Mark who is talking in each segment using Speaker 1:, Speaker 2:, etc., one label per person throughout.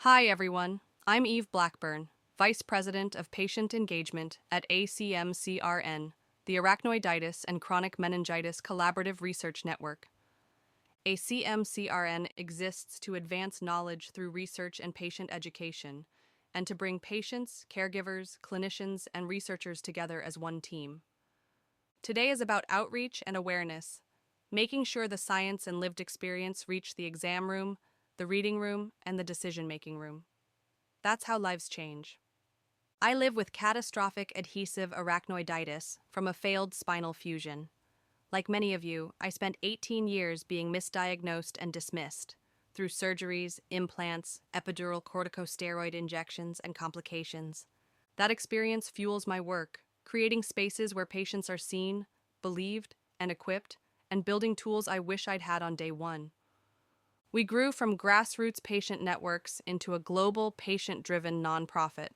Speaker 1: Hi, everyone. I'm Eve Blackburn, Vice President of Patient Engagement at ACMCRN, the Arachnoiditis and Chronic Meningitis Collaborative Research Network. ACMCRN exists to advance knowledge through research and patient education, and to bring patients, caregivers, clinicians, and researchers together as one team. Today is about outreach and awareness, making sure the science and lived experience reach the exam room, the reading room, and the decision-making room. That's how lives change. I live with catastrophic adhesive arachnoiditis from a failed spinal fusion. Like many of you, I spent 18 years being misdiagnosed and dismissed through surgeries, implants, epidural corticosteroid injections, and complications. That experience fuels my work, creating spaces where patients are seen, believed, and equipped, and building tools I wish I'd had on day one. We grew from grassroots patient networks into a global patient-driven nonprofit.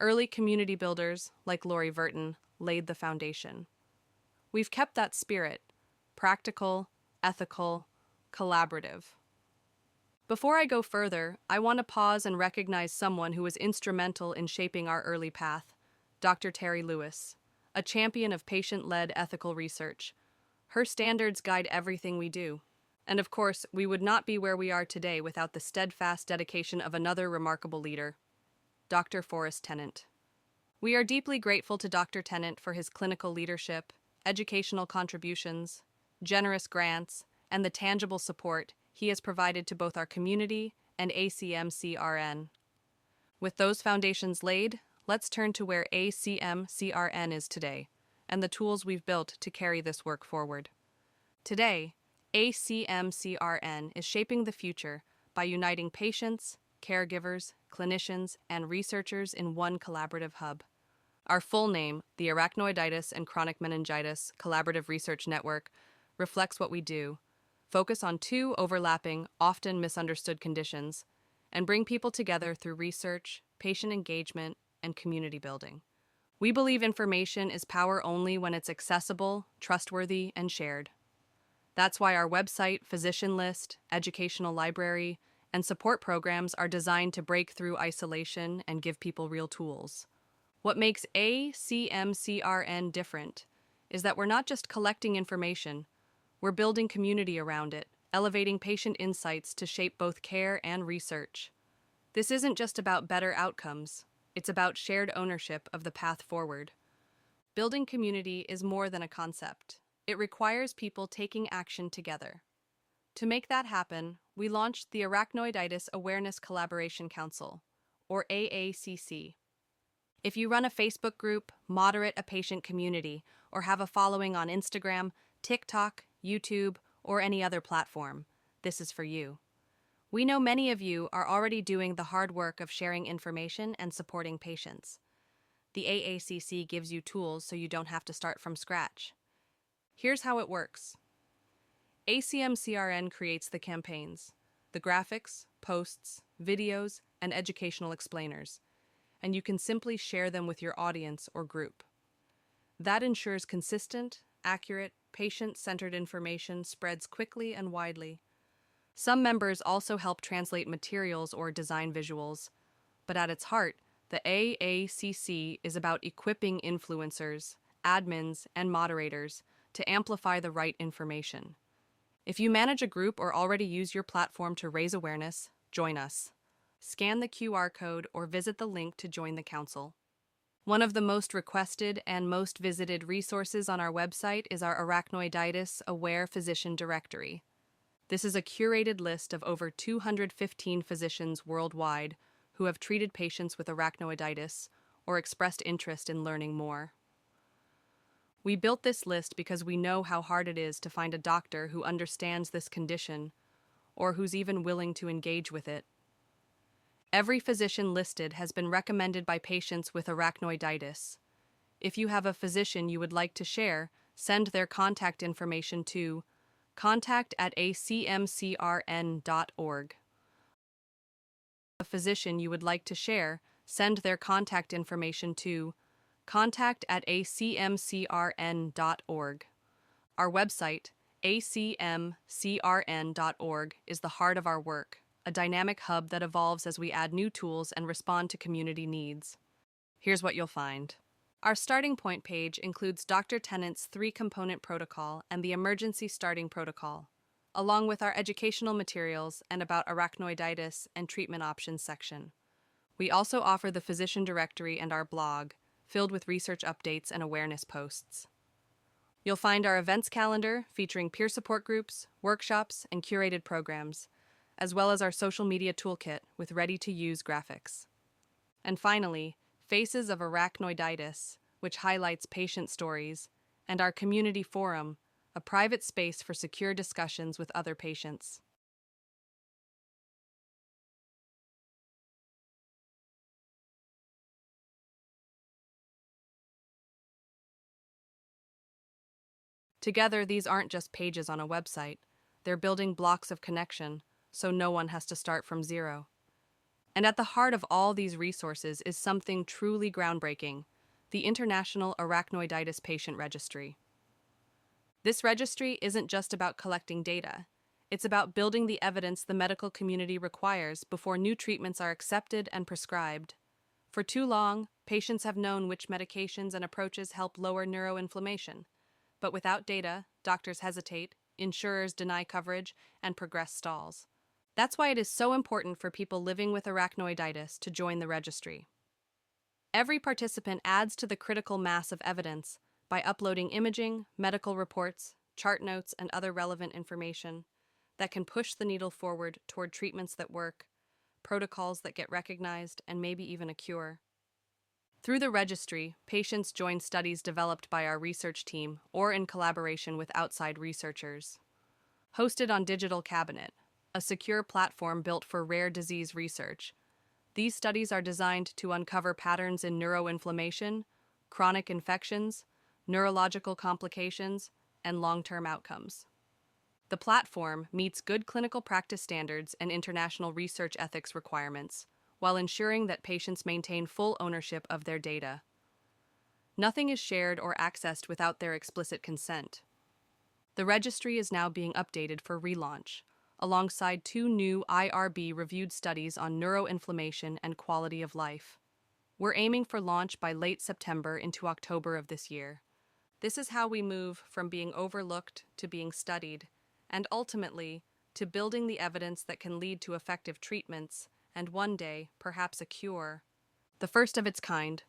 Speaker 1: Early community builders, like Lori Verton, laid the foundation. We've kept that spirit, practical, ethical, collaborative. Before I go further, I want to pause and recognize someone who was instrumental in shaping our early path, Dr. Terri Lewis, a champion of patient-led ethical research. Her standards guide everything we do. And of course, we would not be where we are today without the steadfast dedication of another remarkable leader, Dr. Forrest Tennant. We are deeply grateful to Dr. Tennant for his clinical leadership, educational contributions, generous grants, and the tangible support he has provided to both our community and ACMCRN. With those foundations laid, let's turn to where ACMCRN is today, and the tools we've built to carry this work forward. Today, ACMCRN is shaping the future by uniting patients, caregivers, clinicians, and researchers in one collaborative hub. Our full name, the Arachnoiditis and Chronic Meningitis Collaborative Research Network, reflects what we do: focus on two overlapping, often misunderstood conditions, and bring people together through research, patient engagement, and community building. We believe information is power only when it's accessible, trustworthy, and shared. That's why our website, physician list, educational library, and support programs are designed to break through isolation and give people real tools. What makes ACMCRN different is that we're not just collecting information, we're building community around it, elevating patient insights to shape both care and research. This isn't just about better outcomes, it's about shared ownership of the path forward. Building community is more than a concept. It requires people taking action together. To make that happen, we launched the Arachnoiditis Awareness Collaboration Council, or AACC. If you run a Facebook group, moderate a patient community, or have a following on Instagram, TikTok, YouTube, or any other platform, this is for you. We know many of you are already doing the hard work of sharing information and supporting patients. The AACC gives you tools so you don't have to start from scratch. Here's how it works. ACMCRN creates the campaigns, the graphics, posts, videos, and educational explainers, and you can simply share them with your audience or group. That ensures consistent, accurate, patient-centered information spreads quickly and widely. Some members also help translate materials or design visuals, but at its heart, the AACC is about equipping influencers, admins, and moderators to amplify the right information. If you manage a group or already use your platform to raise awareness, join us. Scan the QR code or visit the link to join the council. One of the most requested and most visited resources on our website is our Arachnoiditis Aware Physician Directory. This is a curated list of over 215 physicians worldwide who have treated patients with arachnoiditis or expressed interest in learning more. We built this list because we know how hard it is to find a doctor who understands this condition or who's even willing to engage with it. Every physician listed has been recommended by patients with arachnoiditis. If you have a physician you would like to share, send their contact information to contact@acmcrn.org. A physician you would like to share, send their contact information to contact@acmcrn.org. Our website, acmcrn.org, is the heart of our work, a dynamic hub that evolves as we add new tools and respond to community needs. Here's what you'll find. Our starting point page includes Dr. Tennant's 3-component protocol and the emergency starting protocol, along with our educational materials and about arachnoiditis and treatment options section. We also offer the physician directory and our blog, filled with research updates and awareness posts. You'll find our events calendar featuring peer support groups, workshops, and curated programs, as well as our social media toolkit with ready-to-use graphics. And finally, Faces of Arachnoiditis, which highlights patient stories, and our community forum, a private space for secure discussions with other patients. Together, these aren't just pages on a website. They're building blocks of connection, so no one has to start from zero. And at the heart of all these resources is something truly groundbreaking: the International Arachnoiditis Patient Registry. This registry isn't just about collecting data. It's about building the evidence the medical community requires before new treatments are accepted and prescribed. For too long, patients have known which medications and approaches help lower neuroinflammation. But without data, doctors hesitate, insurers deny coverage, and progress stalls. That's why it is so important for people living with arachnoiditis to join the registry. Every participant adds to the critical mass of evidence by uploading imaging, medical reports, chart notes, and other relevant information that can push the needle forward toward treatments that work, protocols that get recognized, and maybe even a cure. Through the registry, patients join studies developed by our research team or in collaboration with outside researchers. Hosted on Digital Cabinet, a secure platform built for rare disease research, these studies are designed to uncover patterns in neuroinflammation, chronic infections, neurological complications, and long-term outcomes. The platform meets good clinical practice standards and international research ethics requirements, while ensuring that patients maintain full ownership of their data. Nothing is shared or accessed without their explicit consent. The registry is now being updated for relaunch, alongside 2 new IRB-reviewed studies on neuroinflammation and quality of life. We're aiming for launch by late September into October of this year. This is how we move from being overlooked to being studied, and ultimately, to building the evidence that can lead to effective treatments, and one day, perhaps a cure. The first of its kind,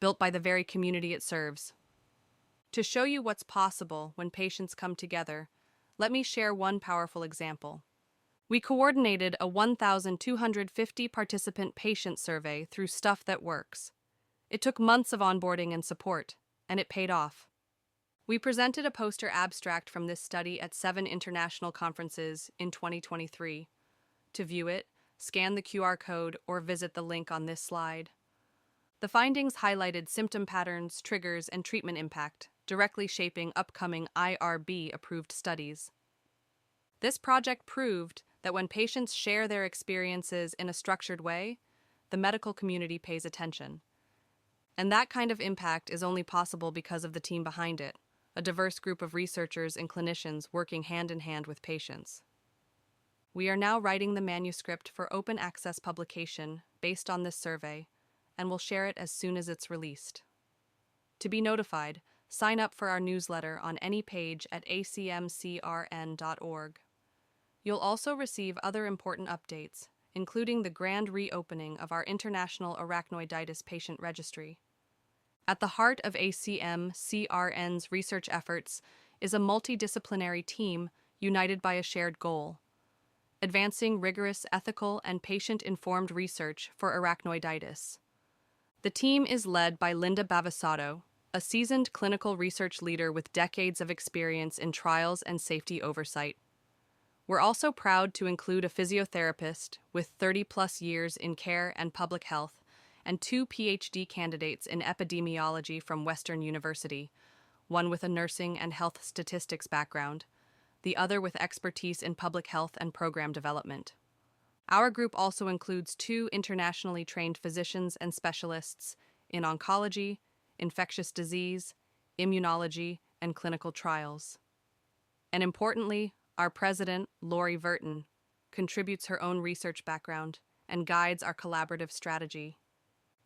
Speaker 1: built by the very community it serves. To show you what's possible when patients come together, let me share one powerful example. We coordinated a 1,250 participant patient survey through Stuff That Works. It took months of onboarding and support, and it paid off. We presented a poster abstract from this study at 7 international conferences in 2023. To view it, scan the QR code or visit the link on this slide. The findings highlighted symptom patterns, triggers, and treatment impact, directly shaping upcoming IRB-approved studies. This project proved that when patients share their experiences in a structured way, the medical community pays attention. And that kind of impact is only possible because of the team behind it, a diverse group of researchers and clinicians working hand in hand with patients. We are now writing the manuscript for open access publication based on this survey, and will share it as soon as it's released. To be notified, sign up for our newsletter on any page at acmcrn.org. You'll also receive other important updates, including the grand reopening of our International Arachnoiditis Patient Registry. At the heart of ACMCRN's research efforts is a multidisciplinary team united by a shared goal: advancing rigorous ethical and patient-informed research for arachnoiditis. The team is led by Linda Bavisato, a seasoned clinical research leader with decades of experience in trials and safety oversight. We're also proud to include a physiotherapist with 30-plus years in care and public health, and 2 PhD candidates in epidemiology from Western University, one with a nursing and health statistics background, the other with expertise in public health and program development. Our group also includes 2 internationally trained physicians and specialists in oncology, infectious disease, immunology, and clinical trials. And importantly, our president, Lori Verton, contributes her own research background, and guides our collaborative strategy.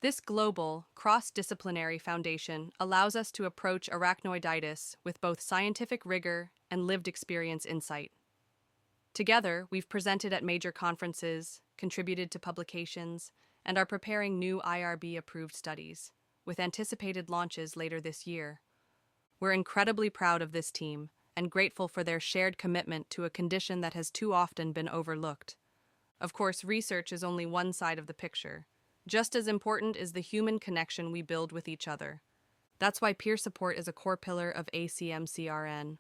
Speaker 1: This global, cross-disciplinary foundation allows us to approach arachnoiditis with both scientific rigor and lived experience insight. Together, we've presented at major conferences, contributed to publications, and are preparing new IRB-approved studies, with anticipated launches later this year. We're incredibly proud of this team and grateful for their shared commitment to a condition that has too often been overlooked. Of course, research is only one side of the picture. Just as important is the human connection we build with each other. That's why peer support is a core pillar of ACMCRN.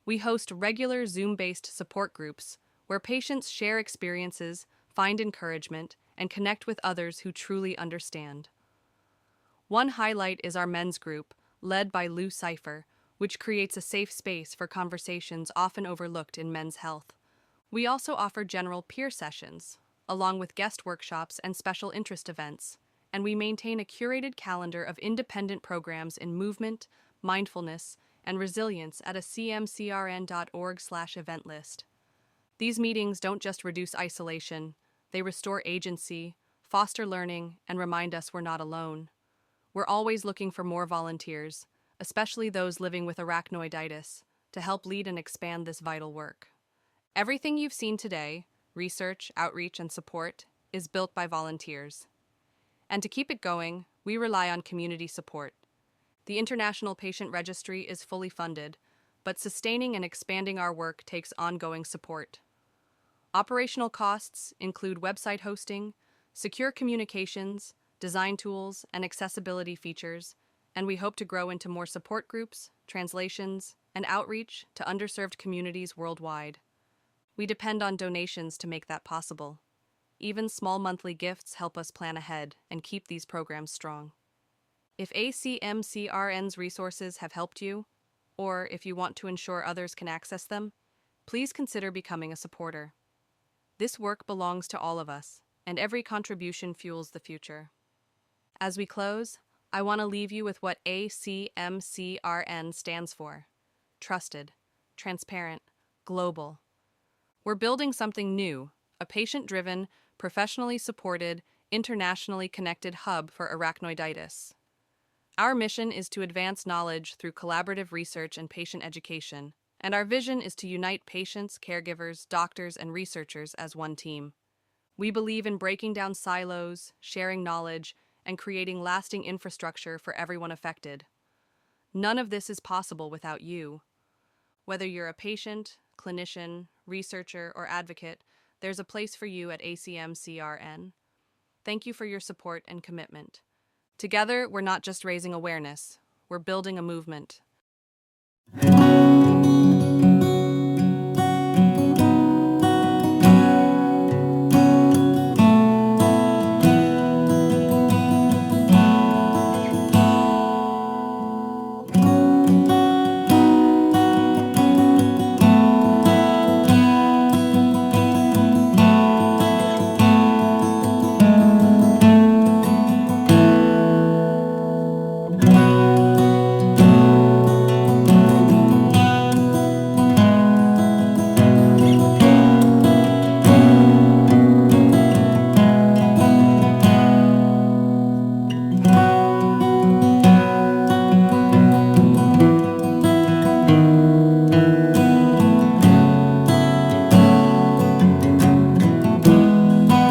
Speaker 1: We host regular Zoom-based support groups where patients share experiences, find encouragement, and connect with others who truly understand. One highlight is our men's group, led by Lou Cipher, which creates a safe space for conversations often overlooked in men's health. We also offer general peer sessions, along with guest workshops and special interest events, and we maintain a curated calendar of independent programs in movement, mindfulness, and resilience at acmcrn.org/event list. These meetings don't just reduce isolation, they restore agency, foster learning, and remind us we're not alone. We're always looking for more volunteers, especially those living with arachnoiditis, to help lead and expand this vital work. Everything you've seen today, research, outreach, and support, is built by volunteers. And to keep it going, we rely on community support. The International Patient Registry is fully funded, but sustaining and expanding our work takes ongoing support. Operational costs include website hosting, secure communications, design tools, and accessibility features, and we hope to grow into more support groups, translations, and outreach to underserved communities worldwide. We depend on donations to make that possible. Even small monthly gifts help us plan ahead and keep these programs strong. If ACMCRN's resources have helped you, or if you want to ensure others can access them, please consider becoming a supporter. This work belongs to all of us, and every contribution fuels the future. As we close, I want to leave you with what ACMCRN stands for: trusted, transparent, global. We're building something new, a patient-driven, professionally supported, internationally connected hub for arachnoiditis. Our mission is to advance knowledge through collaborative research and patient education, and our vision is to unite patients, caregivers, doctors, and researchers as one team. We believe in breaking down silos, sharing knowledge, and creating lasting infrastructure for everyone affected. None of this is possible without you. Whether you're a patient, clinician, researcher, or advocate, there's a place for you at ACMCRN. Thank you for your support and commitment. Together, we're not just raising awareness, we're building a movement.